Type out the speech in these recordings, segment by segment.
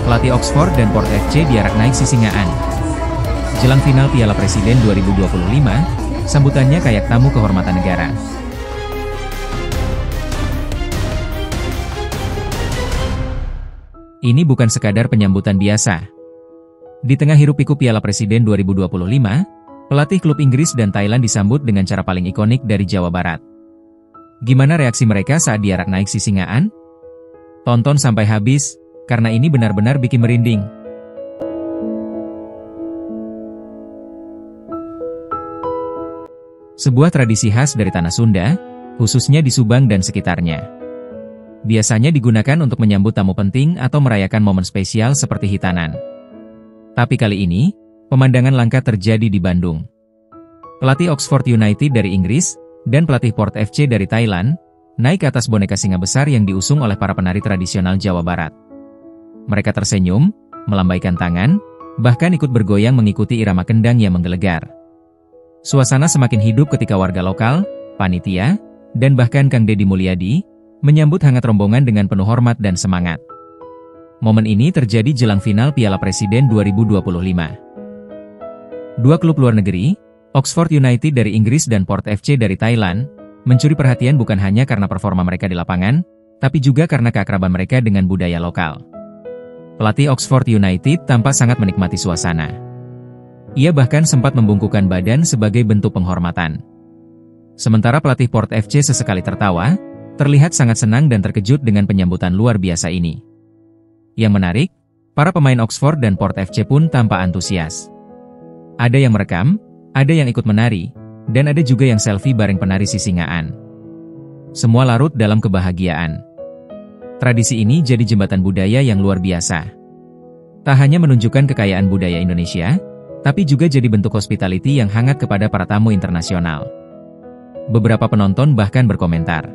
Pelatih Oxford dan Port FC diarak naik Sisingaan. Jelang final Piala Presiden 2025, sambutannya kayak tamu kehormatan negara. Ini bukan sekadar penyambutan biasa. Di tengah hiruk-pikuk Piala Presiden 2025, pelatih klub Inggris dan Thailand disambut dengan cara paling ikonik dari Jawa Barat. Gimana reaksi mereka saat diarak naik Sisingaan? Tonton sampai habis, karena ini benar-benar bikin merinding. Sebuah tradisi khas dari tanah Sunda, khususnya di Subang dan sekitarnya. Biasanya digunakan untuk menyambut tamu penting atau merayakan momen spesial seperti hitanan. Tapi kali ini, pemandangan langka terjadi di Bandung. Pelatih Oxford United dari Inggris, dan pelatih Port FC dari Thailand, naik ke atas boneka singa besar yang diusung oleh para penari tradisional Jawa Barat. Mereka tersenyum, melambaikan tangan, bahkan ikut bergoyang mengikuti irama kendang yang menggelegar. Suasana semakin hidup ketika warga lokal, panitia, dan bahkan Kang Deddy Mulyadi, menyambut hangat rombongan dengan penuh hormat dan semangat. Momen ini terjadi jelang final Piala Presiden 2025. Dua klub luar negeri, Oxford United dari Inggris dan Port FC dari Thailand, mencuri perhatian bukan hanya karena performa mereka di lapangan, tapi juga karena keakraban mereka dengan budaya lokal. Pelatih Oxford United tampak sangat menikmati suasana. Ia bahkan sempat membungkukkan badan sebagai bentuk penghormatan. Sementara pelatih Port FC sesekali tertawa, terlihat sangat senang dan terkejut dengan penyambutan luar biasa ini. Yang menarik, para pemain Oxford dan Port FC pun tampak antusias. Ada yang merekam, ada yang ikut menari, dan ada juga yang selfie bareng penari Sisingaan. Semua larut dalam kebahagiaan. Tradisi ini jadi jembatan budaya yang luar biasa. Tak hanya menunjukkan kekayaan budaya Indonesia, tapi juga jadi bentuk hospitality yang hangat kepada para tamu internasional. Beberapa penonton bahkan berkomentar,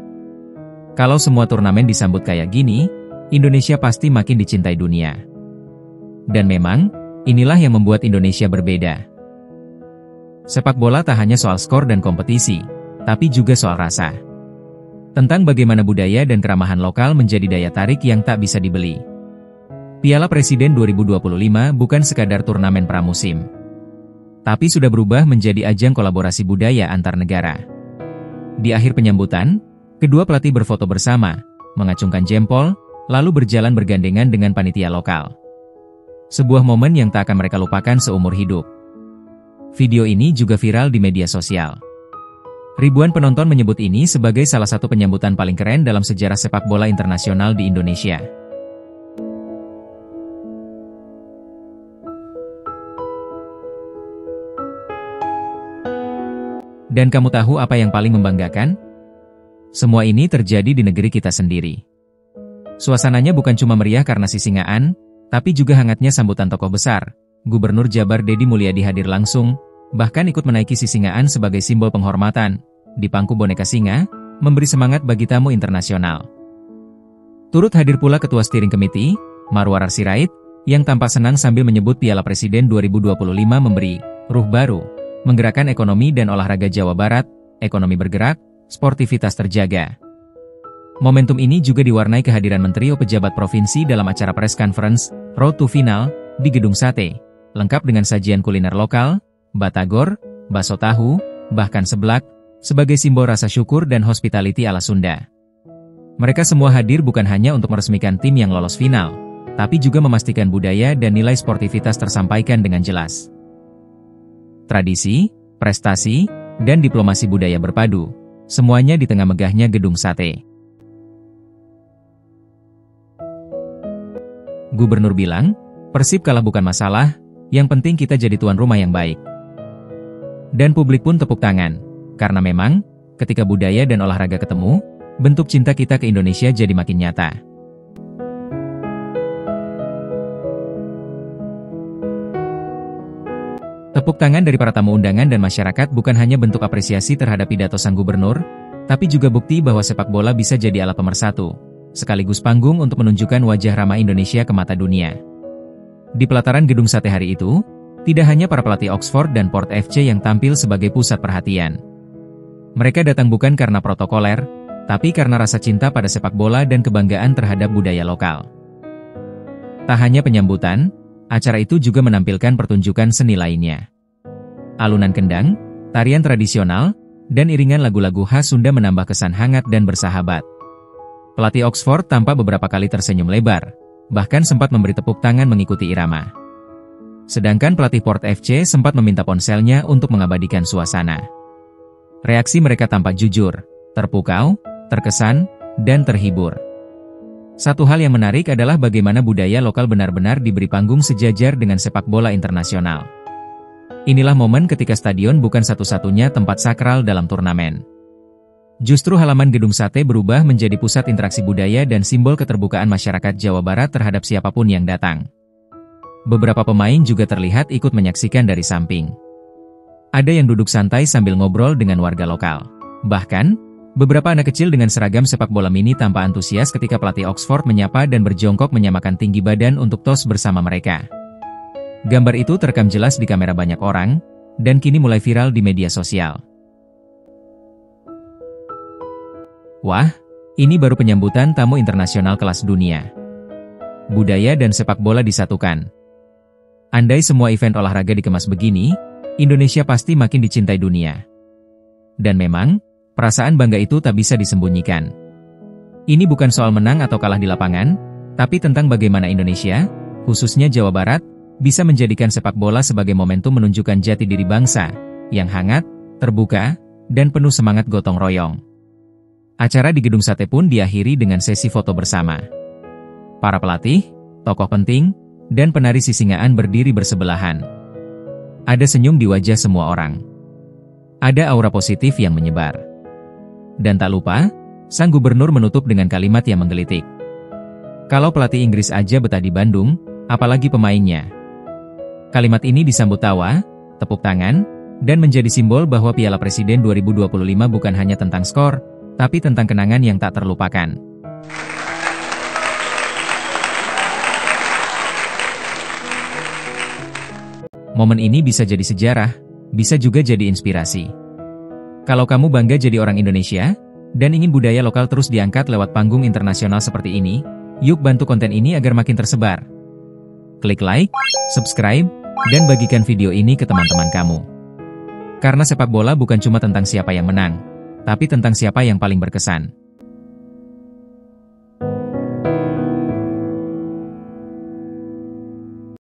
kalau semua turnamen disambut kayak gini, Indonesia pasti makin dicintai dunia. Dan memang, inilah yang membuat Indonesia berbeda. Sepak bola tak hanya soal skor dan kompetisi, tapi juga soal rasa. Tentang bagaimana budaya dan keramahan lokal menjadi daya tarik yang tak bisa dibeli. Piala Presiden 2025 bukan sekadar turnamen pramusim, tapi sudah berubah menjadi ajang kolaborasi budaya antar negara. Di akhir penyambutan, kedua pelatih berfoto bersama, mengacungkan jempol, lalu berjalan bergandengan dengan panitia lokal. Sebuah momen yang tak akan mereka lupakan seumur hidup. Video ini juga viral di media sosial. Ribuan penonton menyebut ini sebagai salah satu penyambutan paling keren dalam sejarah sepak bola internasional di Indonesia. Dan kamu tahu apa yang paling membanggakan? Semua ini terjadi di negeri kita sendiri. Suasananya bukan cuma meriah karena Sisingaan, tapi juga hangatnya sambutan tokoh besar. Gubernur Jabar Deddy Mulyadi hadir langsung, bahkan ikut menaiki Sisingaan sebagai simbol penghormatan. Di pangku boneka singa, memberi semangat bagi tamu internasional. Turut hadir pula Ketua Steering Committee, Marwar Sirait, yang tampak senang sambil menyebut Piala Presiden 2025 memberi ruh baru, menggerakkan ekonomi dan olahraga Jawa Barat, ekonomi bergerak, sportivitas terjaga. Momentum ini juga diwarnai kehadiran menteri atau pejabat provinsi dalam acara press conference, Road to Final, di Gedung Sate, lengkap dengan sajian kuliner lokal, batagor, bakso tahu, bahkan seblak, sebagai simbol rasa syukur dan hospitality ala Sunda. Mereka semua hadir bukan hanya untuk meresmikan tim yang lolos final, tapi juga memastikan budaya dan nilai sportivitas tersampaikan dengan jelas. Tradisi, prestasi, dan diplomasi budaya berpadu, semuanya di tengah megahnya Gedung Sate. Gubernur bilang, Persib kalah bukan masalah, yang penting kita jadi tuan rumah yang baik. Dan publik pun tepuk tangan, karena memang, ketika budaya dan olahraga ketemu, bentuk cinta kita ke Indonesia jadi makin nyata. Tepuk tangan dari para tamu undangan dan masyarakat bukan hanya bentuk apresiasi terhadap pidato sang gubernur, tapi juga bukti bahwa sepak bola bisa jadi alat pemersatu, sekaligus panggung untuk menunjukkan wajah ramah Indonesia ke mata dunia. Di pelataran Gedung Sate hari itu, tidak hanya para pelatih Oxford dan Port FC yang tampil sebagai pusat perhatian. Mereka datang bukan karena protokoler, tapi karena rasa cinta pada sepak bola dan kebanggaan terhadap budaya lokal. Tak hanya penyambutan, acara itu juga menampilkan pertunjukan seni lainnya. Alunan kendang, tarian tradisional, dan iringan lagu-lagu khas Sunda menambah kesan hangat dan bersahabat. Pelatih Oxford tampak beberapa kali tersenyum lebar, bahkan sempat memberi tepuk tangan mengikuti irama. Sedangkan pelatih Port FC sempat meminta ponselnya untuk mengabadikan suasana. Reaksi mereka tampak jujur, terpukau, terkesan, dan terhibur. Satu hal yang menarik adalah bagaimana budaya lokal benar-benar diberi panggung sejajar dengan sepak bola internasional. Inilah momen ketika stadion bukan satu-satunya tempat sakral dalam turnamen. Justru halaman Gedung Sate berubah menjadi pusat interaksi budaya dan simbol keterbukaan masyarakat Jawa Barat terhadap siapapun yang datang. Beberapa pemain juga terlihat ikut menyaksikan dari samping. Ada yang duduk santai sambil ngobrol dengan warga lokal. Bahkan, beberapa anak kecil dengan seragam sepak bola mini tampak antusias ketika pelatih Oxford menyapa dan berjongkok menyamakan tinggi badan untuk tos bersama mereka. Gambar itu terekam jelas di kamera banyak orang, dan kini mulai viral di media sosial. Wah, ini baru penyambutan tamu internasional kelas dunia. Budaya dan sepak bola disatukan. Andai semua event olahraga dikemas begini, Indonesia pasti makin dicintai dunia. Dan memang, perasaan bangga itu tak bisa disembunyikan. Ini bukan soal menang atau kalah di lapangan, tapi tentang bagaimana Indonesia, khususnya Jawa Barat, bisa menjadikan sepak bola sebagai momentum menunjukkan jati diri bangsa, yang hangat, terbuka, dan penuh semangat gotong royong. Acara di Gedung Sate pun diakhiri dengan sesi foto bersama. Para pelatih, tokoh penting, dan penari Sisingaan berdiri bersebelahan. Ada senyum di wajah semua orang. Ada aura positif yang menyebar. Dan tak lupa, sang gubernur menutup dengan kalimat yang menggelitik. Kalau pelatih Inggris aja betah di Bandung, apalagi pemainnya. Kalimat ini disambut tawa, tepuk tangan, dan menjadi simbol bahwa Piala Presiden 2025 bukan hanya tentang skor, tapi tentang kenangan yang tak terlupakan. Momen ini bisa jadi sejarah, bisa juga jadi inspirasi. Kalau kamu bangga jadi orang Indonesia, dan ingin budaya lokal terus diangkat lewat panggung internasional seperti ini, yuk bantu konten ini agar makin tersebar. Klik like, subscribe, dan bagikan video ini ke teman-teman kamu. Karena sepak bola bukan cuma tentang siapa yang menang, tapi tentang siapa yang paling berkesan.